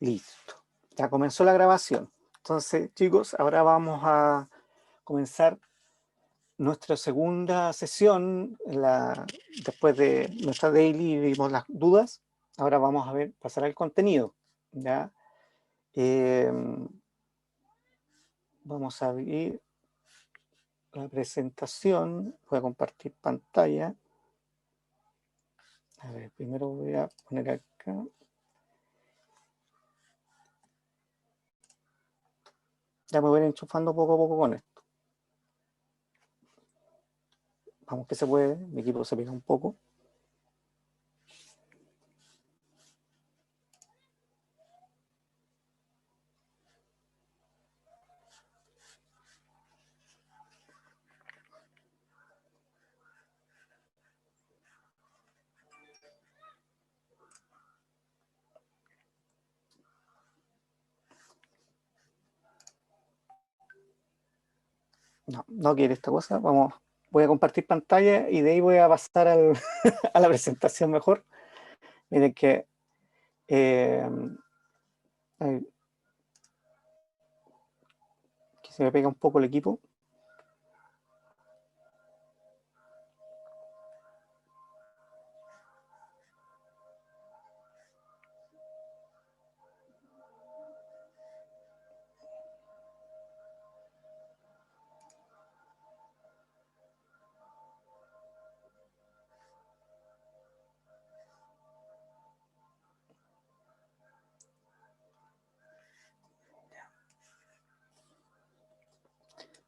Listo. Ya comenzó la grabación. Entonces, chicos, ahora vamos a comenzar nuestra segunda sesión. Después de nuestra daily vimos las dudas. Ahora vamos a pasar al contenido. ¿Ya? Eh, Vamos a abrir la presentación. Voy a compartir pantalla. A ver, primero voy a poner acá. Ya me voy a ir enchufando poco a poco con esto. Vamos que se puede. Mi equipo se pega un poco. No, no quiere esta cosa. Voy a compartir pantalla y de ahí voy a pasar a la presentación mejor. Miren eh, que se me pega un poco el equipo.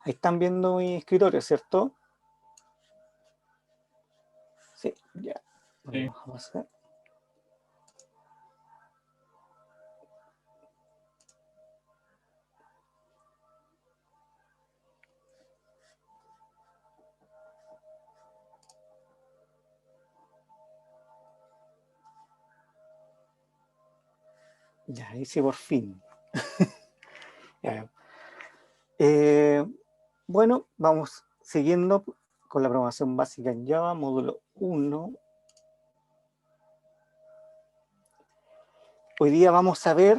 Ahí están viendo mi escritorio, ¿cierto? Sí, ya. Sí. Vamos a pasar. Ya, ahí sí, por fin. Ya. Bueno, vamos siguiendo con la programación básica en Java, módulo 1. Hoy día vamos a ver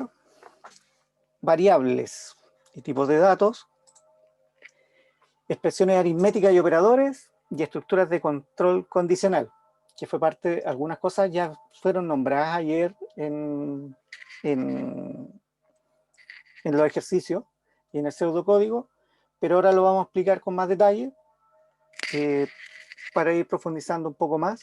variables y tipos de datos, expresiones aritméticas y operadores y estructuras de control condicional, que fue parte de algunas cosas ya fueron nombradas ayer en los ejercicios y en el pseudocódigo, pero ahora lo vamos a explicar con más detalle para ir profundizando un poco más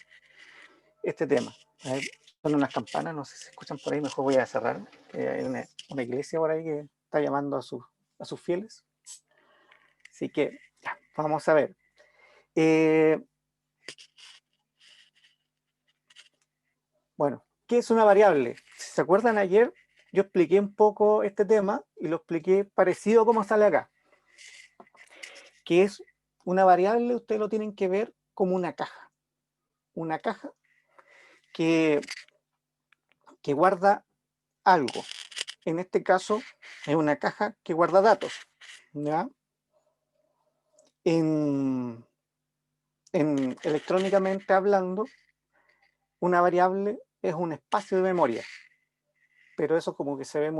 este tema. A ver, son unas campanas, no sé si se escuchan por ahí, mejor voy a cerrar. Hay una iglesia por ahí que está llamando a sus fieles. Así que ya, vamos a ver. Bueno, ¿qué es una variable? Si se acuerdan ayer, yo expliqué un poco este tema y lo expliqué parecido a como sale acá. Que es una variable, ustedes lo tienen que ver como una caja. Una caja que guarda algo. En este caso, es una caja que guarda datos. ¿Ya? Electrónicamente hablando, una variable es un espacio de memoria, pero eso como que se ve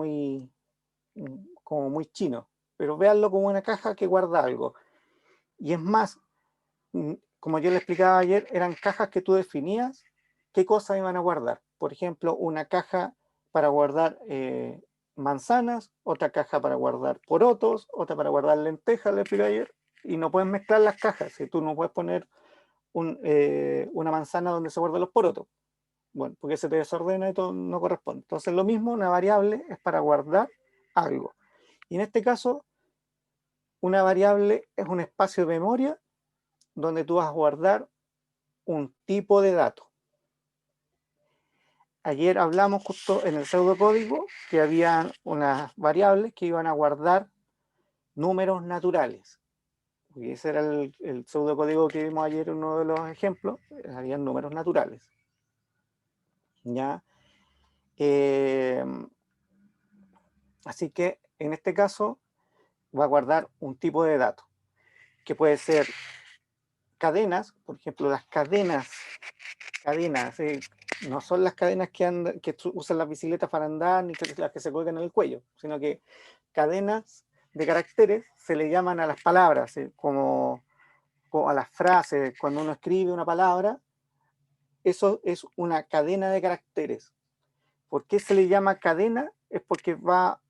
como muy chino, pero véanlo como una caja que guarda algo. Y es más, como yo le explicaba ayer, eran cajas que tú definías qué cosas iban a guardar. Por ejemplo, una caja para guardar manzanas, otra caja para guardar porotos, otra para guardar lentejas, le expliqué ayer, y no puedes mezclar las cajas, si tú no puedes poner una manzana donde se guardan los porotos. Bueno, porque se te desordena y todo no corresponde. Entonces, lo mismo, una variable es para guardar algo. Y en este caso, una variable es un espacio de memoria donde tú vas a guardar un tipo de dato. Ayer hablamos justo en el pseudocódigo que había unas variables que iban a guardar números naturales. Y ese era el pseudocódigo que vimos ayer, uno de los ejemplos, habían números naturales. ¿Ya? Así que en este caso va a guardar un tipo de dato, que puede ser cadenas, por ejemplo, las cadenas No son las cadenas que usan las bicicletas para andar, ni las que se cuelgan en el cuello, sino que cadenas de caracteres se le llaman a las palabras, como a las frases. Cuando uno escribe una palabra, eso es una cadena de caracteres. ¿Por qué se le llama cadena? Es porque va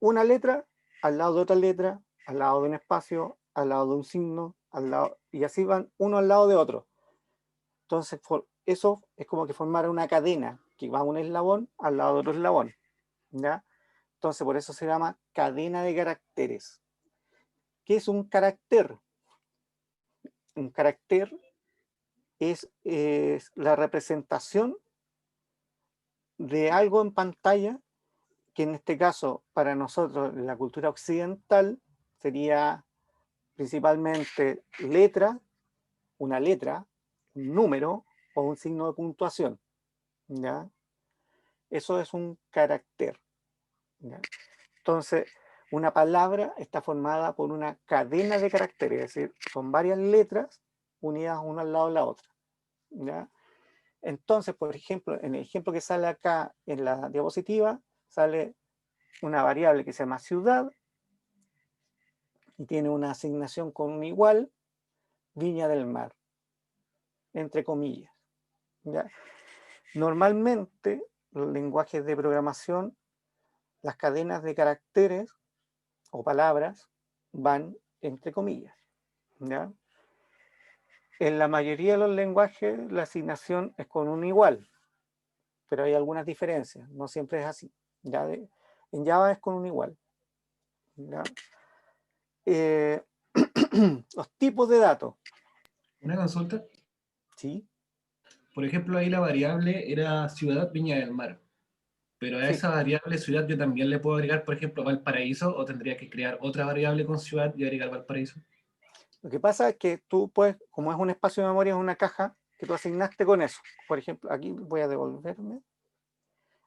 una letra al lado de otra letra, al lado de un espacio, al lado de un signo, y así van uno al lado de otro. Entonces, eso es como que formara una cadena que va un eslabón al lado de otro eslabón, ¿ya? Entonces, por eso se llama cadena de caracteres. ¿Qué es un carácter? Un carácter es la representación de algo en pantalla, que en este caso, para nosotros, en la cultura occidental, sería principalmente una letra, un número o un signo de puntuación, ¿ya? Eso es un carácter, ¿ya? Entonces, una palabra está formada por una cadena de caracteres, es decir, son varias letras unidas una al lado de la otra, ¿ya? Entonces, por ejemplo, en el ejemplo que sale acá en la diapositiva, sale una variable que se llama ciudad y tiene una asignación con un igual, Viña del Mar, entre comillas, ¿ya? Normalmente, los lenguajes de programación, las cadenas de caracteres o palabras van entre comillas, ¿ya? En la mayoría de los lenguajes la asignación es con un igual, pero hay algunas diferencias, no siempre es así. ¿Ya? En Java es con un igual, ¿ya? Eh, los tipos de datos, Una consulta. ¿sí? Por ejemplo, ahí la variable era Ciudad Viña del Mar. Pero a Sí. esa variable ciudad yo también le puedo agregar, por ejemplo, Valparaíso, o tendría que crear otra variable con ciudad y agregar Valparaíso. Lo que pasa es que tú puedes, como es un espacio de memoria, es una caja que tú asignaste con eso. Por ejemplo, aquí voy a devolverme.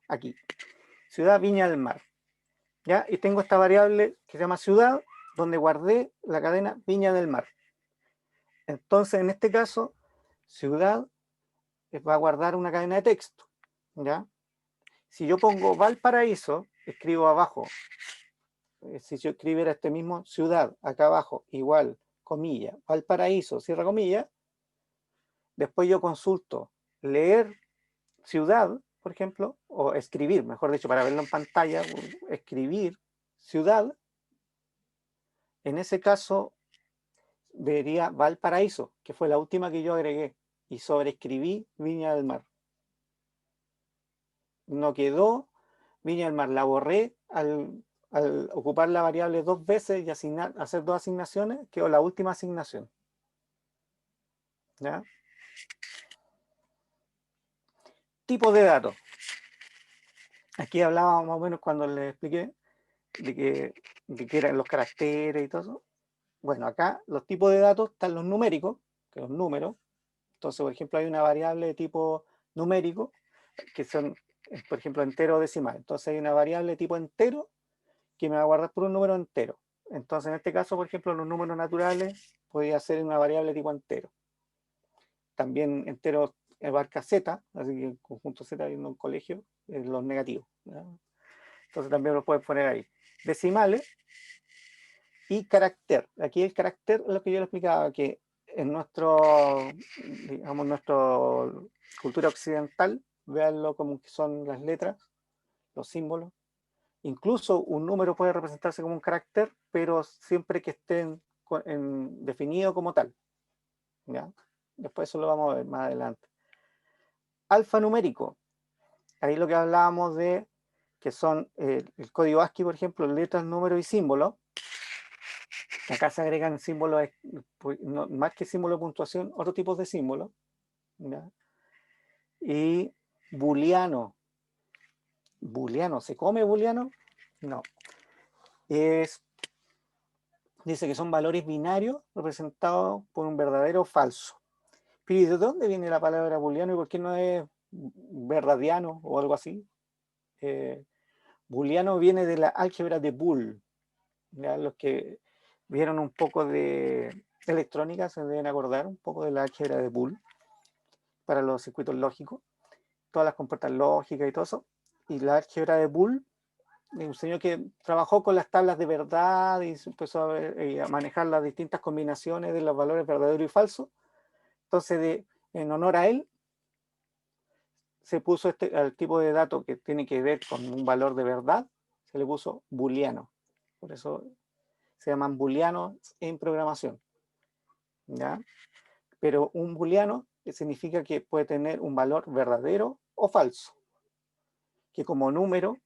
Aquí, Ciudad Viña del Mar, ¿ya? Y tengo esta variable que se llama ciudad, donde guardé la cadena Viña del Mar. Entonces, en este caso, ciudad va a guardar una cadena de texto, ¿ya? Si yo pongo Valparaíso, escribo abajo, si yo escribiera este mismo ciudad, acá abajo, igual, comilla, Valparaíso, cierra comilla, después yo consulto leer ciudad, por ejemplo, o escribir, mejor dicho, para verlo en pantalla, escribir ciudad, en ese caso vería Valparaíso, que fue la última que yo agregué, y sobreescribí Viña del Mar. No quedó Viña del Mar, la borré al ocupar la variable dos veces y hacer dos asignaciones, quedó la última asignación, ¿ya? Tipos de datos. Aquí hablaba más o menos cuando les expliqué de que eran los caracteres y todo eso. Bueno, acá los tipos de datos están los numéricos, que son números. Entonces, por ejemplo, hay una variable de tipo numérico, que son, por ejemplo, entero o decimal. Entonces hay una variable de tipo entero que me va a guardar por un número entero. Entonces, en este caso, por ejemplo, los números naturales podría ser una variable de tipo entero. También entero abarca z, así que el conjunto z viendo un colegio, los negativos, ¿ya? Entonces también lo puedes poner ahí. Decimales y carácter. Aquí el carácter es lo que yo le explicaba, que en digamos, nuestra cultura occidental, véanlo como que son las letras, los símbolos. Incluso un número puede representarse como un carácter, pero siempre que esté definido como tal, ¿ya? Después eso lo vamos a ver más adelante. Alfanumérico. Ahí lo que hablábamos de que son el código ASCII, por ejemplo, letras, números y símbolos. Acá se agregan símbolos, más que símbolo de puntuación, otros tipos de símbolos, ¿ya? Y booleano. ¿Booleano? ¿Se come booleano? No. Dice que son valores binarios representados por un verdadero o falso. Pero ¿y de dónde viene la palabra booleano y por qué no es verdadiano o algo así? Booleano viene de la álgebra de Boole. ¿Ya? Los que vieron un poco de electrónica se deben acordar un poco de la álgebra de Boole para los circuitos lógicos. todas las compuertas lógicas y todo eso. Y la álgebra de Boole, un señor que trabajó con las tablas de verdad y se empezó a manejar las distintas combinaciones de los valores verdaderos y falsos. Entonces, en honor a él, se puso al tipo de dato que tiene que ver con un valor de verdad, se le puso booleano. Por eso se llaman booleanos en programación, ¿ya? Pero un booleano significa que puede tener un valor verdadero o falso, que como número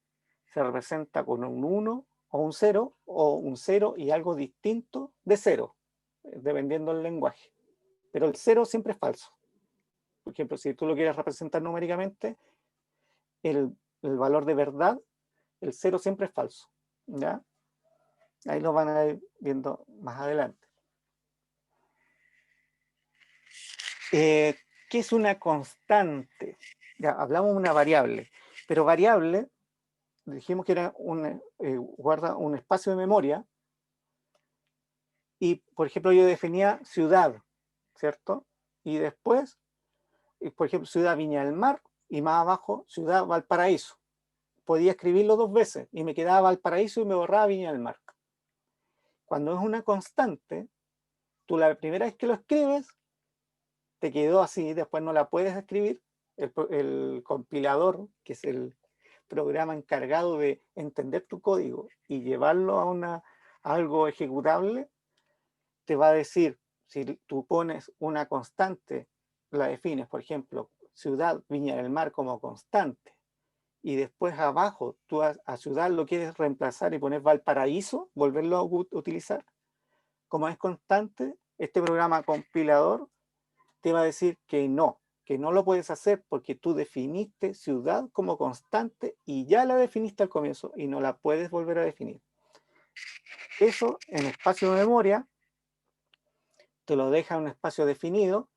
se representa con un 1 o un 0 y algo distinto de 0, dependiendo del lenguaje. Pero el 0 siempre es falso. Por ejemplo, si tú lo quieres representar numéricamente, el valor de verdad, el 0 siempre es falso, ¿ya? Ahí lo van a ir viendo más adelante. ¿Qué es una constante? Ya hablamos de una variable, pero variable, dijimos que era guarda un espacio de memoria, y por ejemplo yo definía ciudad, ¿cierto? Y después, por ejemplo, ciudad Viña del Mar, y más abajo, ciudad Valparaíso. Podía escribirlo 2 veces, y me quedaba Valparaíso y me borraba Viña del Mar. Cuando es una constante, tú la primera vez que lo escribes, te quedó así, después no la puedes escribir. El compilador, que es el programa encargado de entender tu código y llevarlo a algo ejecutable, te va a decir, si tú pones una constante, la defines, por ejemplo, ciudad Viña del Mar como constante, y después abajo tú a ciudad lo quieres reemplazar y poner Valparaíso, volverlo a utilizar, como es constante, este programa compilador te va a decir que no lo puedes hacer porque tú definiste ciudad como constante y ya la definiste al comienzo y no la puedes volver a definir. Eso en espacio de memoria te lo deja en un espacio definido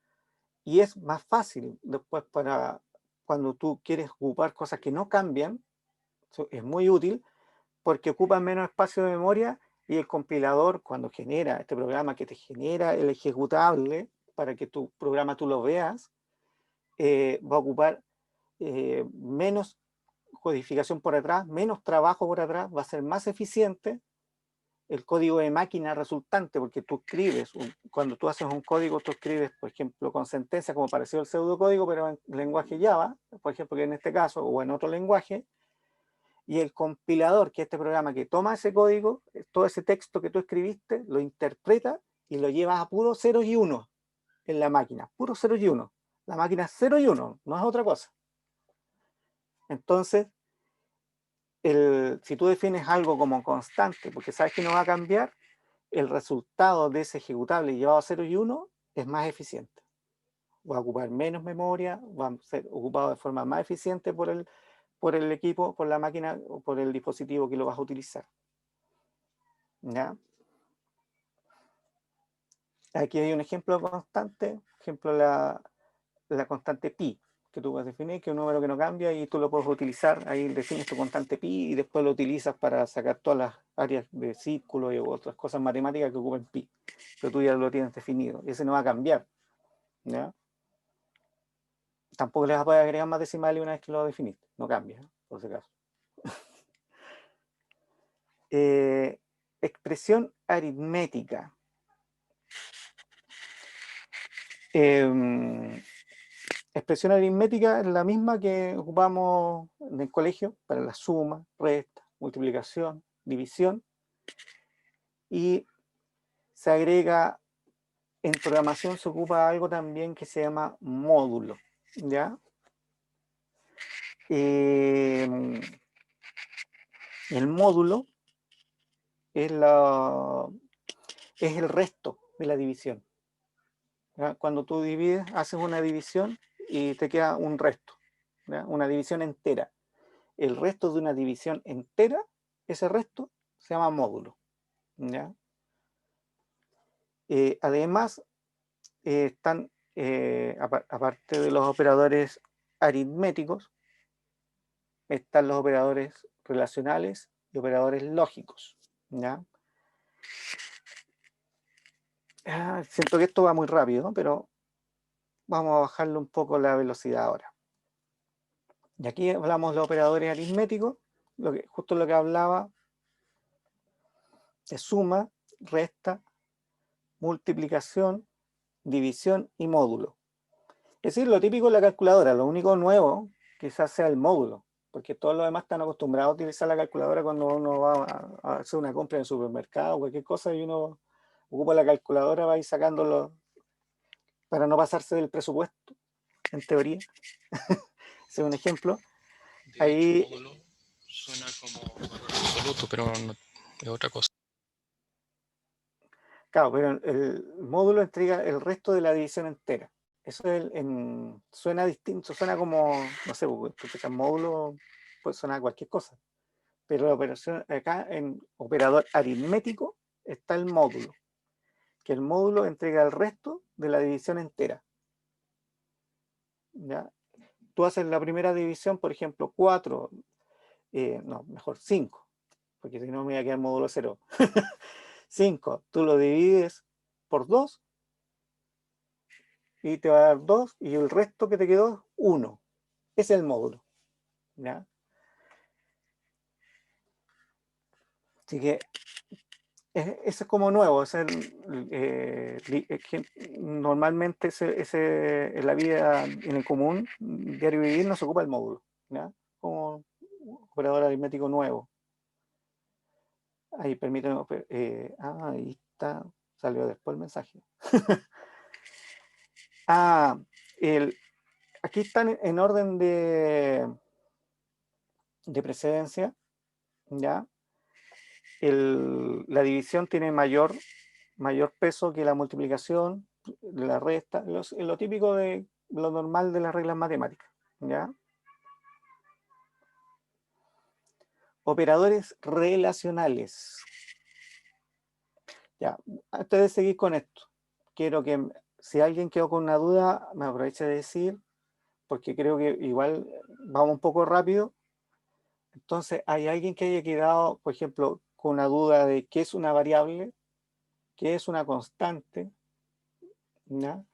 y es más fácil después para cuando tú quieres ocupar cosas que no cambian. Es muy útil porque ocupan menos espacio de memoria y el compilador, cuando genera este programa que te genera el ejecutable para que tu programa tú lo veas, va a ocupar menos codificación por atrás, menos trabajo por atrás, va a ser más eficiente el código de máquina resultante, porque tú escribes, cuando tú haces un código, tú escribes, por ejemplo, con sentencia, como pareció el pseudocódigo, pero en lenguaje Java, por ejemplo, que en este caso, o en otro lenguaje, y el compilador, que es este programa que toma ese código, todo ese texto que tú escribiste, lo interpreta y lo lleva a puros ceros y unos en la máquina, puros ceros y unos. La máquina es 0 y 1, no es otra cosa. Entonces, si tú defines algo como constante, porque sabes que no va a cambiar, el resultado de ese ejecutable llevado a 0 y 1 es más eficiente. Va a ocupar menos memoria, va a ser ocupado de forma más eficiente por el equipo, por la máquina o por el dispositivo que lo vas a utilizar. ¿Ya? Aquí hay un ejemplo de constante, ejemplo la constante pi, que tú vas a definir, que es un número que no cambia y tú lo puedes utilizar, ahí defines tu constante pi y después lo utilizas para sacar todas las áreas de círculo y otras cosas matemáticas que ocupan pi, pero tú ya lo tienes definido y ese no va a cambiar, ¿ya? Tampoco le vas a poder agregar más decimales una vez que lo definiste, no cambia, ¿no? Por si acaso. Expresión aritmética. Expresión aritmética es la misma que ocupamos en el colegio para la suma, resta, multiplicación, división, y se agrega, en programación se ocupa algo también que se llama módulo, ¿ya? El módulo es el resto de la división, ¿ya? Cuando tú divides, haces una división y te queda un resto, ¿ya? Una división entera. El resto de una división entera, ese resto se llama módulo, ¿ya? Además, están, aparte de los operadores aritméticos, están los operadores relacionales y operadores lógicos, ¿ya? Siento que esto va muy rápido, ¿no? Pero vamos a bajarle un poco la velocidad ahora. Y aquí hablamos de los operadores aritméticos, justo lo que hablaba de suma, resta, multiplicación, división y módulo. Es decir, lo típico de la calculadora, lo único nuevo quizás sea el módulo, porque todos los demás están acostumbrados a utilizar la calculadora cuando uno va a hacer una compra en el supermercado o cualquier cosa y uno ocupa la calculadora, va a ir sacándolo para no pasarse del presupuesto, en teoría. Ese es un ejemplo. De hecho, Ahí, módulo suena como valor absoluto, pero no, es otra cosa. claro, pero el módulo entrega el resto de la división entera. Eso suena distinto, suena como, no sé, porque módulo puede sonar cualquier cosa. Pero la operación acá en operador aritmético está el módulo, que el módulo entrega el resto de la división entera. ¿Ya? Tú haces la primera división, por ejemplo, 4, no, mejor 5, porque si no me voy a quedar módulo 0. 5, tú lo divides por 2 y te va a dar 2 y el resto que te quedó, 1. Ese es el módulo. ¿Ya? Así que ese es como nuevo. Normalmente en la vida, en el común, diario vivir, no se ocupa el módulo. ¿Ya? Como operador aritmético nuevo. Ahí permíteme. Ahí está. Salió después el mensaje. Aquí están en orden de precedencia. ¿Ya? La división tiene mayor peso que la multiplicación, la resta, lo típico de lo normal de las reglas matemáticas. ¿Ya? Operadores relacionales. Ya, antes de seguir con esto, quiero que si alguien quedó con una duda, me aproveche de decir, porque creo que igual vamos un poco rápido. Entonces, ¿hay alguien que haya quedado, por ejemplo, con una duda de qué es una variable, qué es una constante? ¿Ya?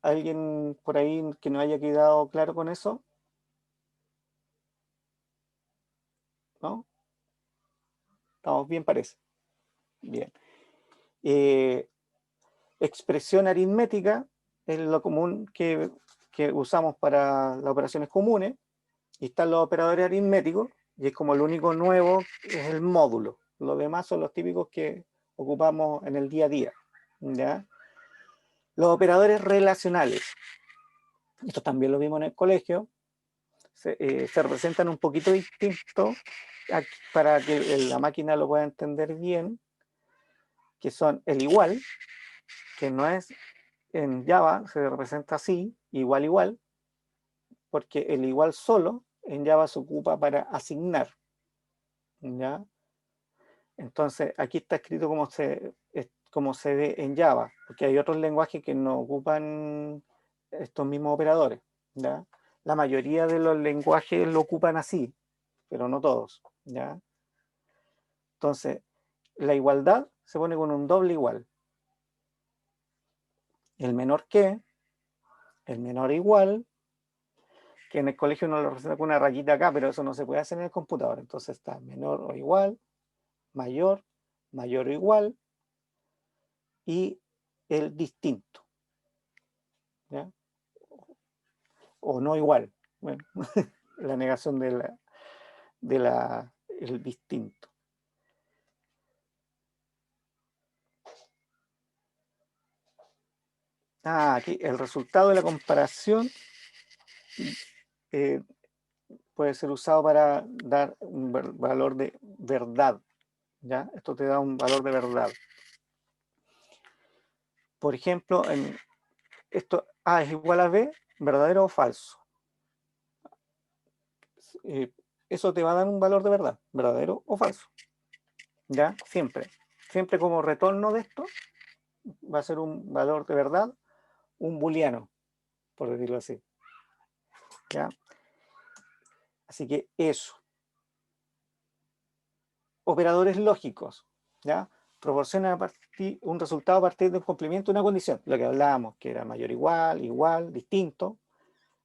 ¿Alguien por ahí que no haya quedado claro con eso? ¿No? Estamos bien, parece. Bien. Expresión aritmética es lo común que usamos para las operaciones comunes. Y están los operadores aritméticos, y es como el único nuevo, es el módulo. Los demás son los típicos que ocupamos en el día a día. ¿Ya? Los operadores relacionales, esto también lo vimos en el colegio, se representan un poquito distinto para que la máquina lo pueda entender bien, que son el igual, que no es en Java, se representa así, igual, igual, porque el igual solo en Java se ocupa para asignar. ¿Ya? Entonces, aquí está escrito como se ve en Java, porque hay otros lenguajes que no ocupan estos mismos operadores. ¿Ya? La mayoría de los lenguajes lo ocupan así, pero no todos. ¿Ya? Entonces, la igualdad se pone con un doble igual. El menor que, el menor igual, que en el colegio uno lo representa con una rayita acá, pero eso no se puede hacer en el computador. Entonces está menor o igual, mayor, mayor o igual, y el distinto. ¿Ya? O no igual. Bueno, la negación el distinto. Aquí el resultado de la comparación puede ser usado para dar un valor de verdad. ¿Ya? Esto te da un valor de verdad. Por ejemplo, esto A es igual a B, verdadero o falso. Eso te va a dar un valor de verdad, verdadero o falso. ¿Ya? Siempre. Siempre como retorno de esto va a ser un valor de verdad, un booleano, por decirlo así. ¿Ya? Así que eso. Operadores lógicos, ¿ya? Proporcionan un resultado a partir de un cumplimiento de una condición, lo que hablábamos, que era mayor igual, igual, distinto.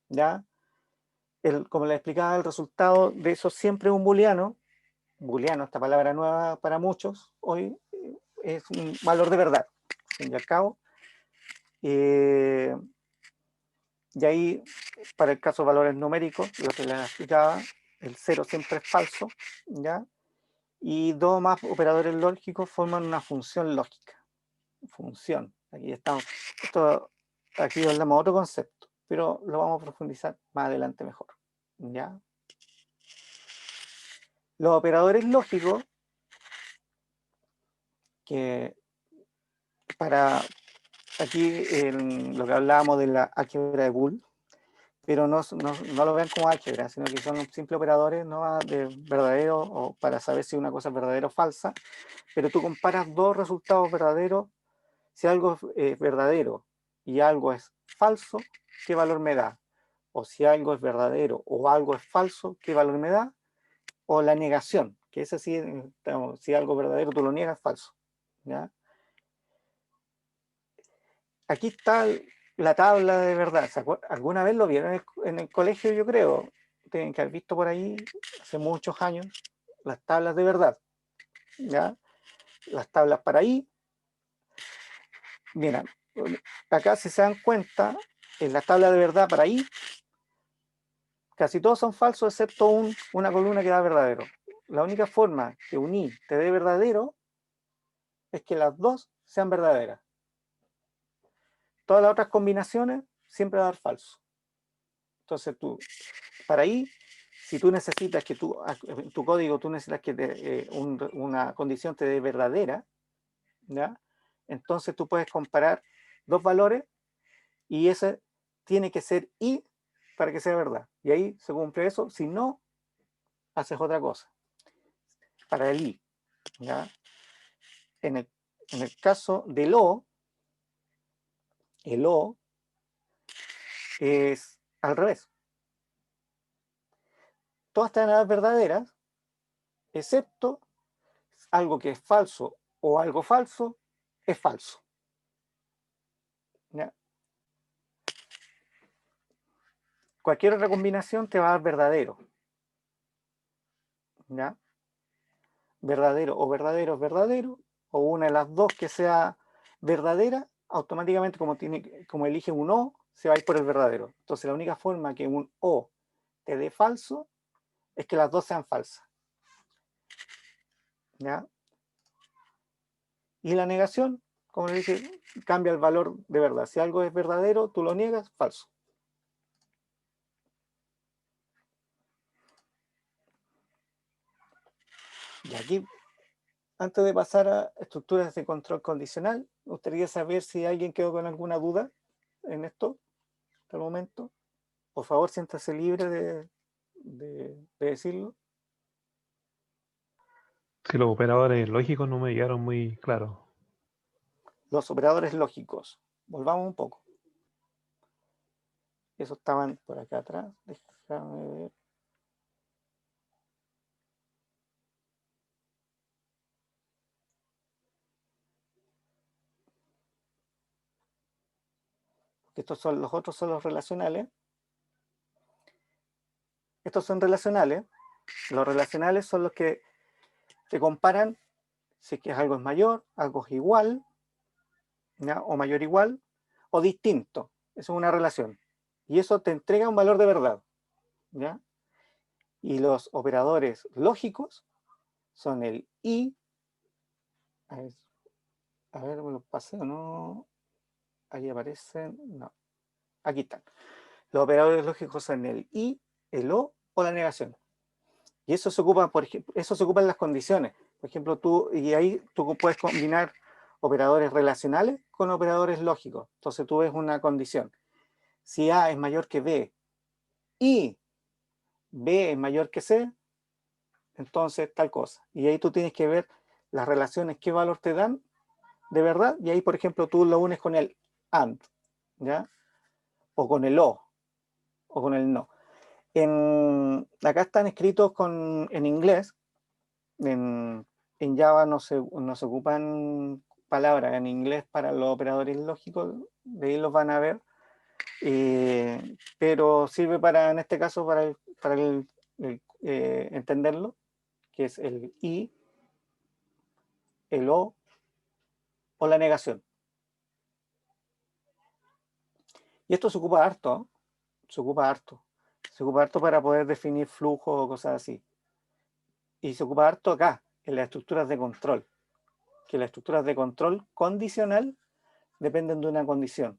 ¿ya? Como les explicaba, el resultado de eso siempre es un booleano. Booleano, esta palabra nueva para muchos hoy, es un valor de verdad, al fin y al cabo. Y ahí, para el caso de valores numéricos, lo que les explicaba, el 0 siempre es falso, ¿ya? Y dos más operadores lógicos forman una función lógica. Función, aquí estamos. Aquí hablamos de otro concepto, pero lo vamos a profundizar más adelante mejor, ¿ya? Los operadores lógicos, que para aquí en lo que hablábamos de la álgebra de Boole, pero no lo vean como álgebra, sino que son simples operadores, ¿no?, de verdadero, o para saber si una cosa es verdadera o falsa, pero tú comparas dos resultados verdaderos. Si algo es verdadero y algo es falso, ¿qué valor me da? O si algo es verdadero o algo es falso, ¿qué valor me da? O la negación, que es así, si algo es verdadero tú lo niegas, falso, ¿ya? Aquí está la tabla de verdad. ¿Alguna vez lo vieron en el colegio? Yo creo. Tienen que haber visto por ahí hace muchos años las tablas de verdad, ¿ya? Las tablas para ahí. Mira, acá si se dan cuenta, en la tabla de verdad para ahí, casi todos son falsos excepto una columna que da verdadero. La única forma que un i te dé verdadero es que las dos sean verdaderas. Todas las otras combinaciones siempre va a dar falso. Entonces tú, para ahí, si tú necesitas que en tu código tú necesitas que una condición te dé verdadera, ¿ya? Entonces tú puedes comparar dos valores y ese tiene que ser i para que sea verdad. Y ahí se cumple eso. Si no, haces otra cosa. Para el i, ¿ya? En el caso del o, el o es al revés. Todas están a las verdaderas, excepto algo que es falso o algo falso es falso, ¿ya? Cualquier otra combinación te va a dar verdadero, ¿ya? Verdadero o verdadero es verdadero, o una de las dos que sea verdadera, automáticamente como elige un o, se va a ir por el verdadero. Entonces la única forma que un o te dé falso es que las dos sean falsas, ¿ya? Y la negación, como le dije, cambia el valor de verdad. Si algo es verdadero, tú lo niegas, falso. Y aquí, antes de pasar a estructuras de control condicional, me gustaría saber si alguien quedó con alguna duda en esto, hasta el momento. Por favor, siéntase libre de decirlo. Si los operadores lógicos no me quedaron muy claros. Los operadores lógicos. Volvamos un poco. Esos estaban por acá atrás. Déjame ver. Estos son los otros, son los relacionales. Estos son relacionales. Los relacionales son los que te comparan si es que algo es mayor, algo es igual, ¿ya? O mayor igual, o distinto. Eso es una relación. Y eso te entrega un valor de verdad, ¿ya? Y los operadores lógicos son el y. A ver, me lo pasé o no. Ahí aparecen. No. Aquí están. Los operadores lógicos son el y, el o la negación. Y eso se ocupa, por ejemplo, eso se ocupa en las condiciones. Por ejemplo, ahí tú puedes combinar operadores relacionales con operadores lógicos. Entonces tú ves una condición. Si A es mayor que B y B es mayor que C, entonces tal cosa. Y ahí tú tienes que ver las relaciones, qué valor te dan de verdad. Y ahí, por ejemplo, tú lo unes con el AND, ¿ya? O con el o con el no. Acá están escritos en inglés. En Java no se ocupan palabras en inglés para los operadores lógicos, de ahí los van a ver. pero sirve para, en este caso, entenderlo, que es el y, el o la negación. Y esto se ocupa harto, ¿eh? Se ocupa harto. Se ocupa harto para poder definir flujos o cosas así. Y se ocupa harto acá, en las estructuras de control. Que las estructuras de control condicional dependen de una condición.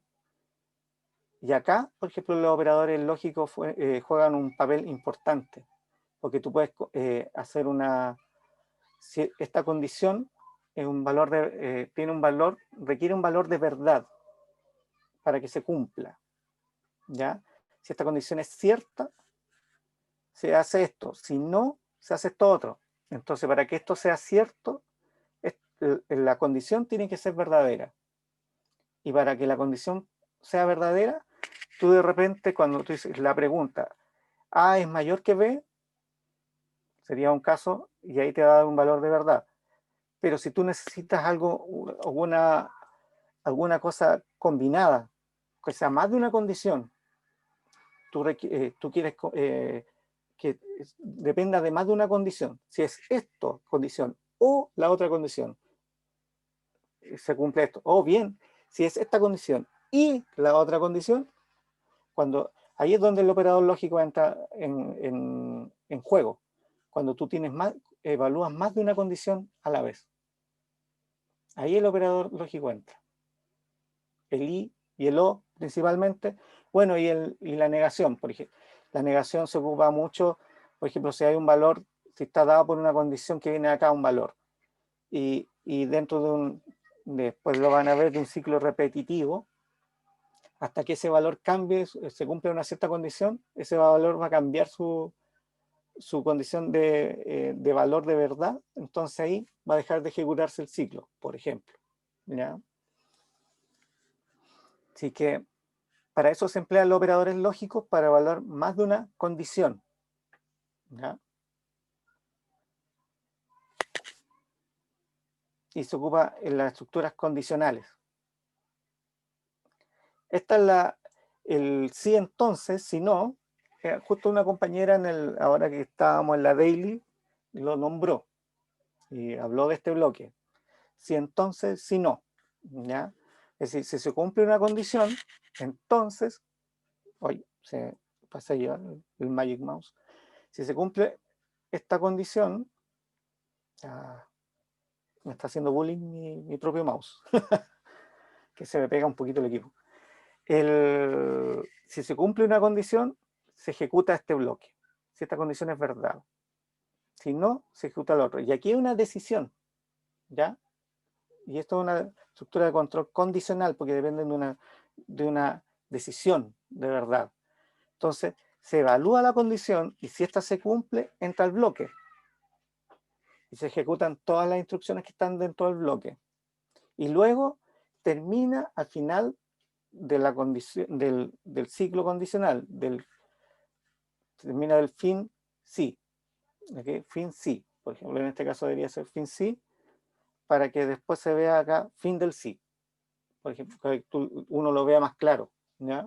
Y acá, por ejemplo, los operadores lógicos juegan un papel importante. Porque tú puedes hacer si esta condición es un valor tiene un valor, requiere un valor de verdad para que se cumpla. ¿Ya? Si esta condición es cierta, se hace esto. Si no, se hace esto otro. Entonces, para que esto sea cierto, la condición tiene que ser verdadera. Y para que la condición sea verdadera, tú de repente, cuando tú dices la pregunta, A es mayor que B, sería un caso, y ahí te va a dar un valor de verdad. Pero si tú necesitas alguna cosa combinada, que sea más de una condición, tú quieres que dependa de más de una condición. Si es esto, condición, o la otra condición, se cumple esto. O bien, si es esta condición y la otra condición, ahí es donde el operador lógico entra en juego. Cuando tú evalúas más de una condición a la vez. Ahí el operador lógico entra. El y el o principalmente. Bueno, y la negación, por ejemplo. La negación se ocupa mucho, por ejemplo, si hay un valor, si está dado por una condición que viene acá un valor. Y dentro después lo van a ver, de un ciclo repetitivo, hasta que ese valor cambie, se cumpla una cierta condición, ese valor va a cambiar su condición de valor de verdad, entonces ahí va a dejar de ejecutarse el ciclo, por ejemplo. ¿Ya? Así que para eso se emplean los operadores lógicos, para evaluar más de una condición. ¿Ya? Y se ocupa en las estructuras condicionales. Esta es el sí entonces, si no, justo una compañera ahora que estábamos en la daily, lo nombró y habló de este bloque. Si entonces, si no. ¿Ya? Es decir, si se cumple una condición, entonces, oye, se pasa ya el Magic Mouse, si se cumple esta condición, me está haciendo bullying mi propio mouse, que se me pega un poquito el equipo. Si se cumple una condición, se ejecuta este bloque, si esta condición es verdad. Si no, se ejecuta el otro. Y aquí hay una decisión, ¿ya? Y esto es una estructura de control condicional, porque depende de una decisión de verdad. Entonces, se evalúa la condición y si esta se cumple, entra el bloque. Y se ejecutan todas las instrucciones que están dentro del bloque. Y luego termina al final de la condición, del ciclo condicional, termina del fin sí. ¿Okay? Fin sí. Por ejemplo, en este caso debería ser fin sí, para que después se vea acá fin del sí. Por ejemplo, que uno lo vea más claro. ¿Ya?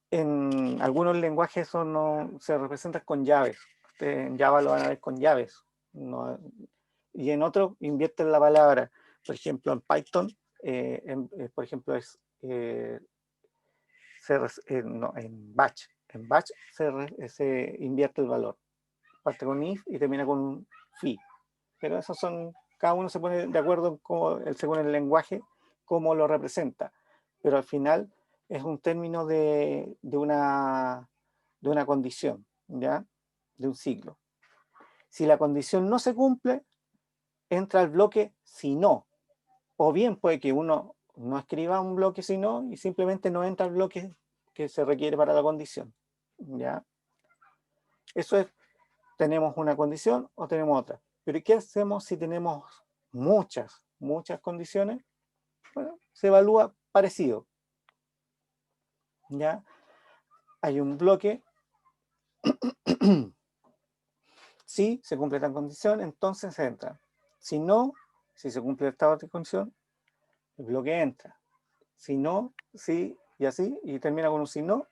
En algunos lenguajes eso no se representa con llaves. Ustedes en Java lo van a ver con llaves. No, y en otros invierten la palabra. Por ejemplo, en Python, por ejemplo, no, en Batch. En Batch se invierte el valor. Parte con if y termina con un fi. Pero esos cada uno se pone de acuerdo según el lenguaje, cómo lo representa. Pero al final es un término de una condición, ¿ya? De un ciclo. Si la condición no se cumple, entra el bloque si no. O bien puede que uno no escriba un bloque si no y simplemente no entra el bloque que se requiere para la condición, ¿ya? Eso es, tenemos una condición o tenemos otra. Pero ¿qué hacemos si tenemos muchas condiciones? Bueno, se evalúa parecido. ¿Ya? Hay un bloque. Si se cumple esta condición, entonces se entra. Si no, si se cumple esta otra condición, el bloque entra. Si no, sí, y así, y termina con un si no,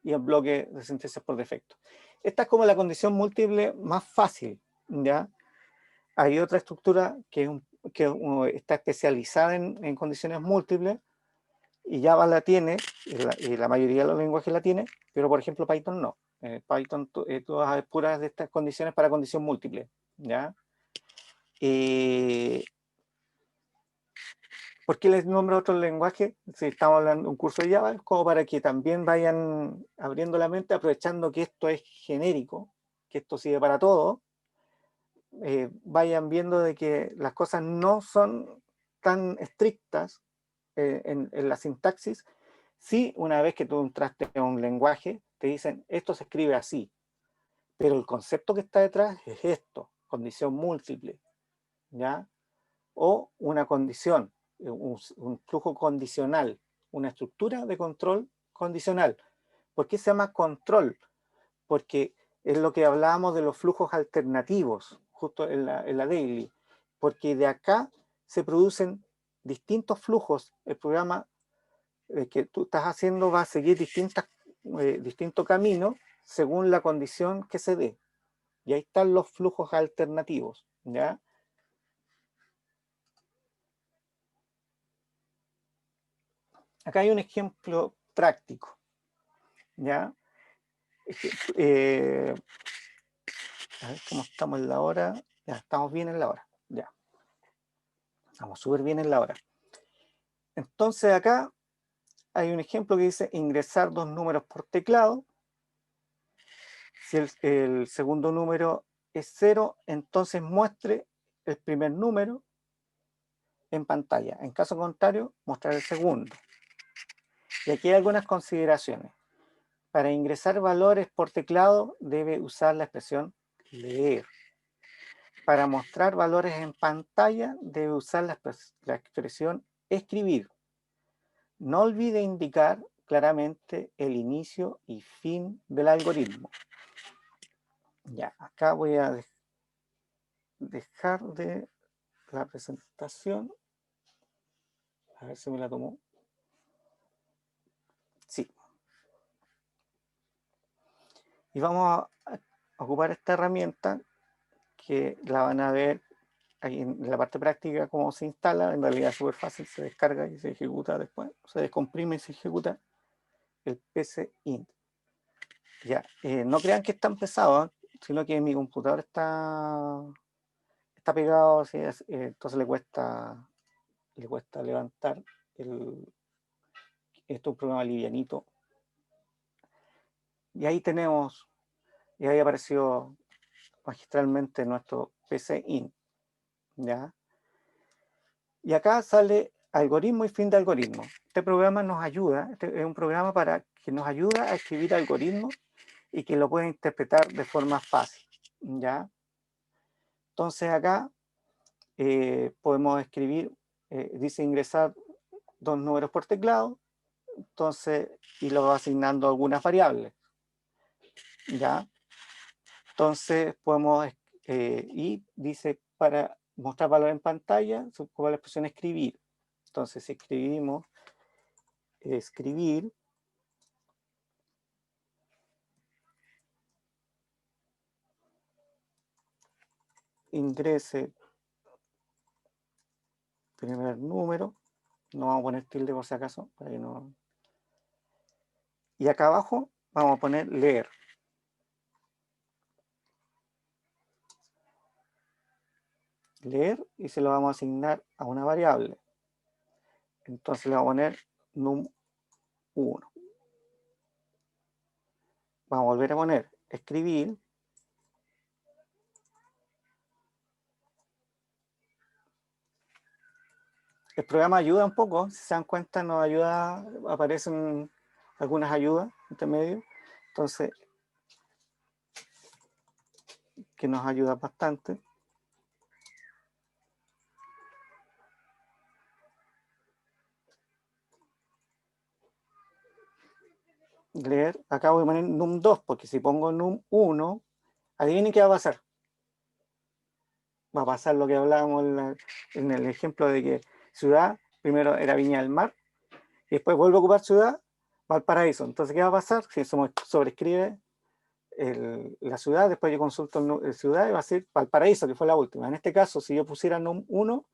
y el bloque de sentencias por defecto. Esta es como la condición múltiple más fácil, ¿ya? Hay otra estructura que está especializada en condiciones múltiples, y Java la tiene, y la mayoría de los lenguajes la tiene, pero por ejemplo Python no. Python tú vas a ver puras de estas condiciones para condición múltiple, ¿ya? ¿Por qué les nombro otro lenguaje? Si estamos hablando de un curso de Java, es como para que también vayan abriendo la mente, aprovechando que esto es genérico, que esto sirve para todo, vayan viendo de que las cosas no son tan estrictas en la sintaxis. Sí, una vez que tú entraste en un lenguaje, te dicen, esto se escribe así, pero el concepto que está detrás es esto, condición múltiple, ¿ya? O una condición, un flujo condicional, una estructura de control condicional. ¿Por qué se llama control? Porque es lo que hablábamos de los flujos alternativos, justo en la daily, porque de acá se producen distintos flujos. El programa que tú estás haciendo va a seguir distintos caminos según la condición que se dé. Y ahí están los flujos alternativos, ¿ya? Acá hay un ejemplo práctico, ¿ya? A ver cómo estamos en la hora. Ya, estamos bien en la hora, ya. Estamos súper bien en la hora. Entonces acá hay un ejemplo que dice ingresar 2 números por teclado. Si el segundo número es 0, entonces muestre el primer número en pantalla. En caso contrario, mostrar el segundo. Y aquí hay algunas consideraciones. Para ingresar valores por teclado debe usar la expresión leer. Para mostrar valores en pantalla debe usar la expresión escribir. No olvide indicar claramente el inicio y fin del algoritmo. Ya, acá voy a dejar de la presentación. A ver si me la tomó. Sí. Y vamos a ocupar esta herramienta que la van a ver ahí en la parte práctica cómo se instala. En realidad es súper fácil, se descarga y se ejecuta después. Se descomprime y se ejecuta el PCInt. Ya, no crean que es tan pesado, sino que mi computador está pegado, así, entonces le cuesta levantar esto es un programa livianito. Y ahí tenemos, y ahí apareció magistralmente nuestro PCInt, ¿ya? Y acá sale algoritmo y fin de algoritmo. Este programa nos ayuda, este es un programa que nos ayuda a escribir algoritmos y que lo pueden interpretar de forma fácil, ¿ya? Entonces acá podemos escribir, dice ingresar 2 números por teclado, entonces, y lo va asignando algunas variables, ¿ya? Entonces podemos, y dice para mostrar valor en pantalla, se ocupa la expresión escribir. Entonces si escribimos escribir, ingrese primer número, no vamos a poner tilde por si acaso, para que no... Y acá abajo vamos a poner leer. Leer y se lo vamos a asignar a una variable. Entonces le vamos a poner num1. Vamos a volver a poner escribir. El programa ayuda un poco, si se dan cuenta nos ayuda, aparecen algunas ayudas entre medio, entonces que nos ayuda bastante. Leer, acá voy a poner num2, porque si pongo num1, adivinen qué va a pasar. Va a pasar lo que hablábamos en el ejemplo de que ciudad, primero era Viña del Mar, y después vuelvo a ocupar ciudad, Valparaíso. Entonces, ¿qué va a pasar? Si sobrescribe la ciudad, después yo consulto la ciudad y va a ser Valparaíso, que fue la última. En este caso, si yo pusiera num 1,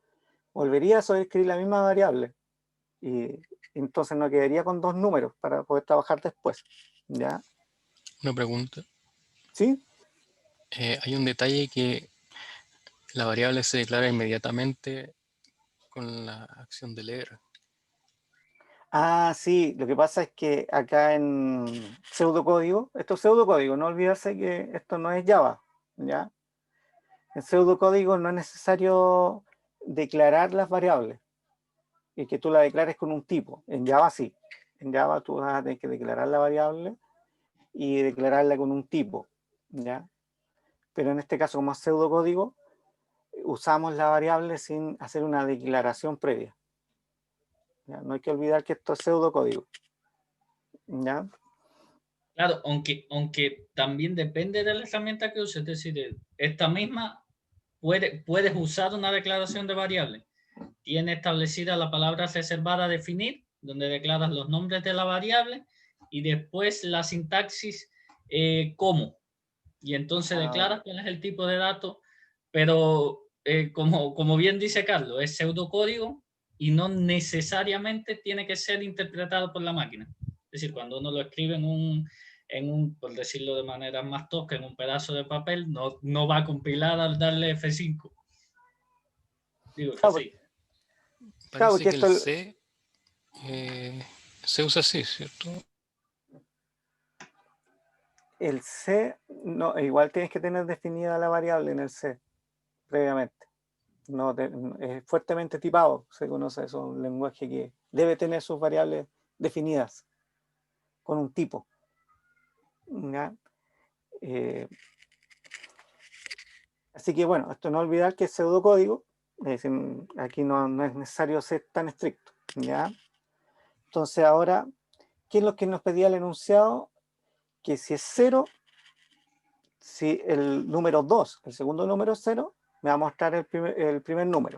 volvería a sobreescribir la misma variable. Y entonces no quedaría con dos números para poder trabajar después. ¿Ya? Una pregunta. ¿Sí? Hay un detalle que la variable se declara inmediatamente con la acción de leer. Ah, sí, lo que pasa es que acá en pseudocódigo, esto es pseudocódigo, no olvidarse que esto no es Java, ¿ya? En pseudocódigo no es necesario declarar las variables y que tú la declares con un tipo. En Java sí. En Java tú vas a tener que declarar la variable y declararla con un tipo, ¿ya? Pero en este caso, como es pseudocódigo, usamos la variable sin hacer una declaración previa. ¿Ya? No hay que olvidar que esto es pseudocódigo. ¿Ya? Claro, aunque también depende de la herramienta que uses, es decir, esta misma puedes usar una declaración de variable. Tiene establecida la palabra reservada a definir, donde declaras los nombres de la variable y después la sintaxis como. Y entonces declaras cuál es el tipo de dato, pero como bien dice Carlos, es pseudocódigo y no necesariamente tiene que ser interpretado por la máquina. Es decir, cuando uno lo escribe por decirlo de manera más tosca, en un pedazo de papel, no va a compilar al darle F5. Digo, F6. Claro, Parece porque que el esto C se usa así, ¿cierto? el C, no, igual tienes que tener definida la variable en el C previamente. No es fuertemente tipado, se conoce eso, un lenguaje que debe tener sus variables definidas con un tipo. ¿Ya? Así que bueno, esto no olvidar que es pseudocódigo, es decir, aquí no es necesario ser tan estricto. ¿Ya? Entonces ahora, ¿qué es lo que nos pedía el enunciado? Que si es 0, si el número 2, el segundo número es 0, me va a mostrar el primer número.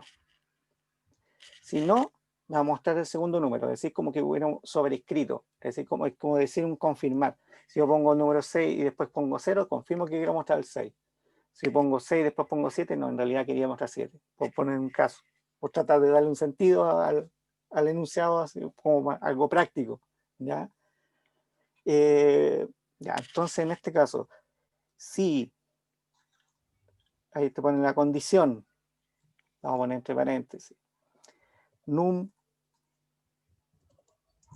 Si no, me va a mostrar el segundo número, es decir, como que hubiera un sobrescrito, es decir, como decir un confirmar. Si yo pongo el número 6 y después pongo 0, confirmo que quiero mostrar el 6. Si pongo 6 y después pongo 7, no, en realidad quería mostrar 7, por poner un caso, por tratar de darle un sentido al enunciado, así como algo práctico. ¿Ya? Ya, entonces en este caso, si ahí te ponen la condición, vamos a poner entre paréntesis, num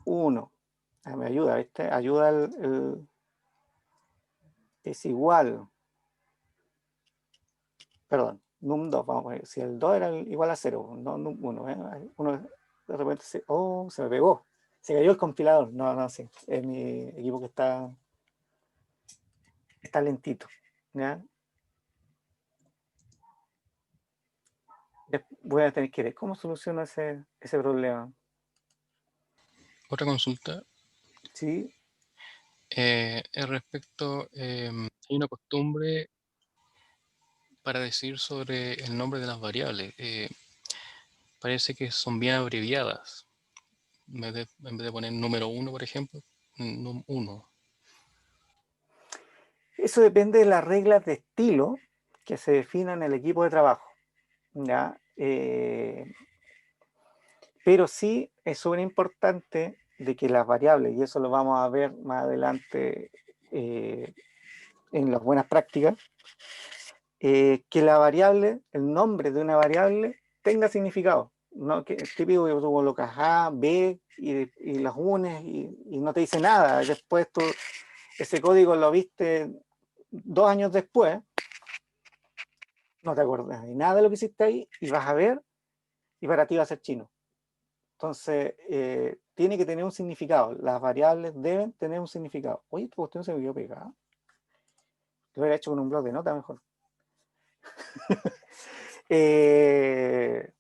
1, me ayuda, ¿viste? Ayuda es igual, perdón, num 2, vamos a ver, si el 2 era igual a 0, no num 1, uno de repente se me pegó, se cayó el compilador, no, sí, es mi equipo que está lentito, ¿ya? Voy a tener que ver cómo soluciono ese problema. Otra consulta Sí, es respecto, hay una costumbre para decir sobre el nombre de las variables. Parece que son bien abreviadas. En vez de poner número 1, por ejemplo, num 1. eso depende de las reglas de estilo que se definan en el equipo de trabajo, ¿ya? Pero sí es súper importante de que las variables, y eso lo vamos a ver más adelante en las buenas prácticas, que la variable, el nombre de una variable, tenga significado. No, que es típico que tú colocas A, B y las unes y no te dice nada. Después tú ese código lo viste 2 años después, no te acuerdas de nada de lo que hiciste ahí y vas a ver y para ti va a ser chino. Entonces, tiene que tener un significado. Las variables deben tener un significado. Oye, esta cuestión se me quedó pegada. Lo hubiera hecho con un blog de notas mejor. Qué